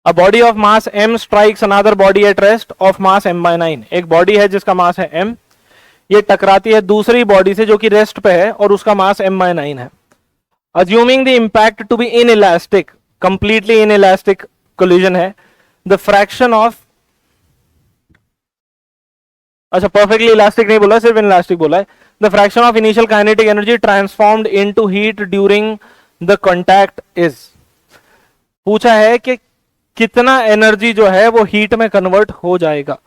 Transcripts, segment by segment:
A body of mass m strikes another body at rest of mass m/9। एक body है जिसका मास है m, ये टकराती है दूसरी बॉडी से जो कि रेस्ट पे है और उसका मास m/9 है। Assuming the impact to be inelastic, completely inelastic collision है, द फ्रैक्शन ऑफ, अच्छा परफेक्टली इलास्टिक नहीं बोला, सिर्फ इलास्टिक बोला है। The fraction of initial kinetic energy transformed into heat during the contact is, पूछा है कि कितना एनर्जी जो है वो हीट में कन्वर्ट हो जाएगा।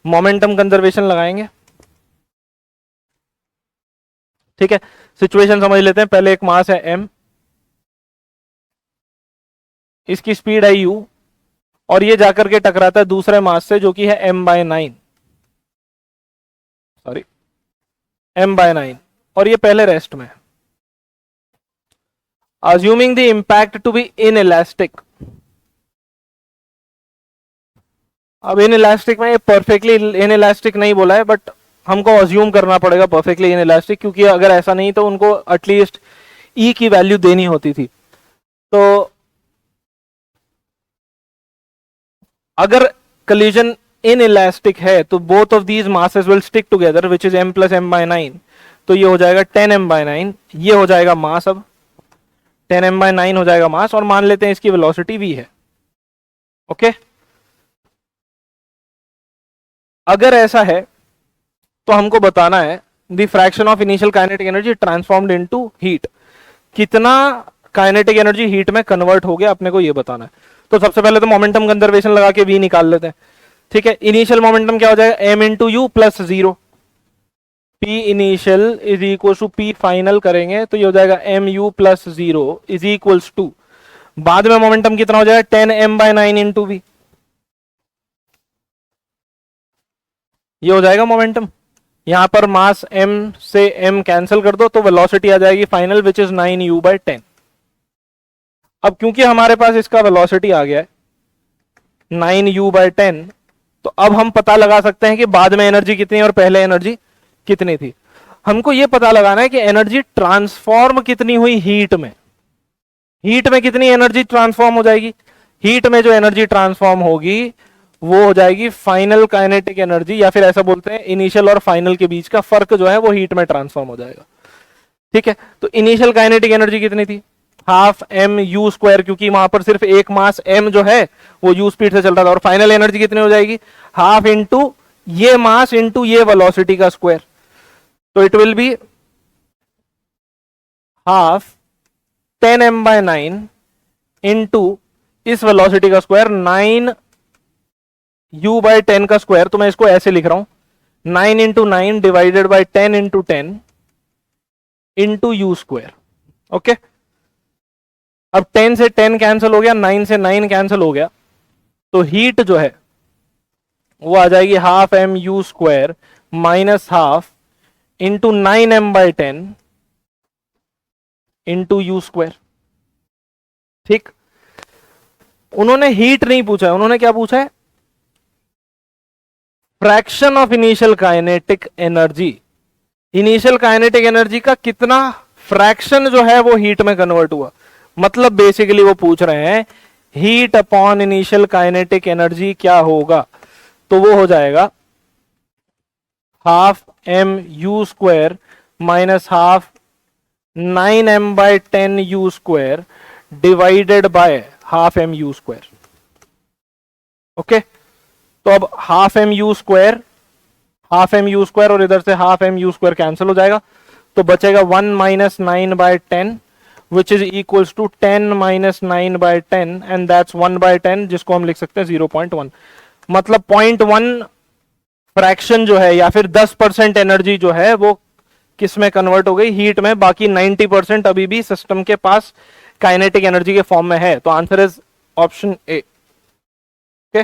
मोमेंटम कंजर्वेशन लगाएंगे, ठीक है। सिचुएशन समझ लेते हैं। पहले एक मास है m, इसकी स्पीड है u और ये जाकर के टकराता है दूसरे मास से जो कि है m/9, सॉरी m/9, और ये पहले रेस्ट में। Assuming the impact to be inelastic, अब इन इलास्टिक में ये परफेक्टली इन इलास्टिक नहीं बोला है, बट हमको अज्यूम करना पड़ेगा परफेक्टली इन इलास्टिक, क्योंकि अगर ऐसा नहीं तो उनको एटलीस्ट ई की वैल्यू देनी होती थी। तो अगर कोलिजन इन इलास्टिक है तो both of these masses will stick together which is m + m/9, तो ये हो जाएगा 10m/9, ये हो जाएगा मास, अब 10m/9 हो जाएगा मास, और मान लेते हैं इसकी वेलोसिटी v है। ओके, अगर ऐसा है तो हमको बताना है the fraction of initial kinetic energy transformed into heat, कितना काइनेटिक एनर्जी हीट में कन्वर्ट हो गया, अपने को ये बताना है। तो सबसे पहले तो मोमेंटम कंजर्वेशन लगा के v निकाल लेते हैं, ठीक है। इनिशियल मोमेंटम क्या हो जाएगा, m × u + 0, p initial is equal to p final करेंगे तो ये हो जाएगा mu + 0 इज इक्वल्स टू, बाद में मोमेंटम कितना हो जाएगा 10m/9 × v, ये हो जाएगा मोमेंटम। यहां पर मास m से m कैंसिल कर दो तो वेलोसिटी आ जाएगी फाइनल विच इज 9u/10। अब क्योंकि हमारे पास इसका वेलोसिटी आ गया है 9u/10, तो अब हम पता लगा सकते हैं कि बाद में एनर्जी कितनी है और पहले एनर्जी कितनी थी। हमको यह पता लगाना है कि एनर्जी ट्रांसफॉर्म कितनी हुई हीट में, हीट में कितनी एनर्जी ट्रांसफॉर्म हो जाएगी। हीट में जो एनर्जी ट्रांसफॉर्म होगी वो हो जाएगी फाइनल काइनेटिक एनर्जी, या फिर ऐसा बोलते हैं इनिशियल और फाइनल के बीच का फर्क जो है वो हीट में ट्रांसफॉर्म हो जाएगा, ठीक है। तो इनिशियल काइनेटिक एनर्जी कितनी थी, हाफ mu², क्योंकि वहां पर सिर्फ एक मास m जो है वो u स्पीड से चल रहा था, और फाइनल एनर्जी कितनी हो जाएगी, हाफ इंटू ये मास इंटू ये वेलोसिटी का स्क्वायर, तो it will be half 10m/9 into इस वेलोसिटी का स्क्वायर 9u/10 का स्क्वायर। तो मैं इसको ऐसे लिख रहा हूं 9 × 9 divided by 10 × 10 into u²। Okay, अब 10 से 10 कैंसिल हो गया, 9 से 9 कैंसिल हो गया, तो हीट जो है वो आ जाएगी half mu² minus half into 9m/10 into u²। ठीक, उन्होंने हीट नहीं पूछा है, उन्होंने क्या पूछा है, fraction of initial kinetic energy. Initial kinetic energy का कितना फ्रैक्शन जो है वो हीट में कन्वर्ट हुआ, मतलब बेसिकली वो पूछ रहे हैं heat upon initial kinetic energy क्या होगा। तो वो हो जाएगा half mu² minus half 9m/10 u² divided by half mu²। Okay, तो अब हाफ mu² और इधर से हाफ mu² कैंसिल हो जाएगा, तो बचेगा 1 - 9/10 which is equals to 10 - 9/10 and that's 1/10, जिसको हम लिख सकते हैं 0.1। मतलब 0.1 फ्रैक्शन जो है या फिर 10% एनर्जी जो है वो किस में कन्वर्ट हो गई, हीट में। बाकी 90% अभी भी सिस्टम के पास काइनेटिक एनर्जी के फॉर्म में है। तो answer is option A. Okay.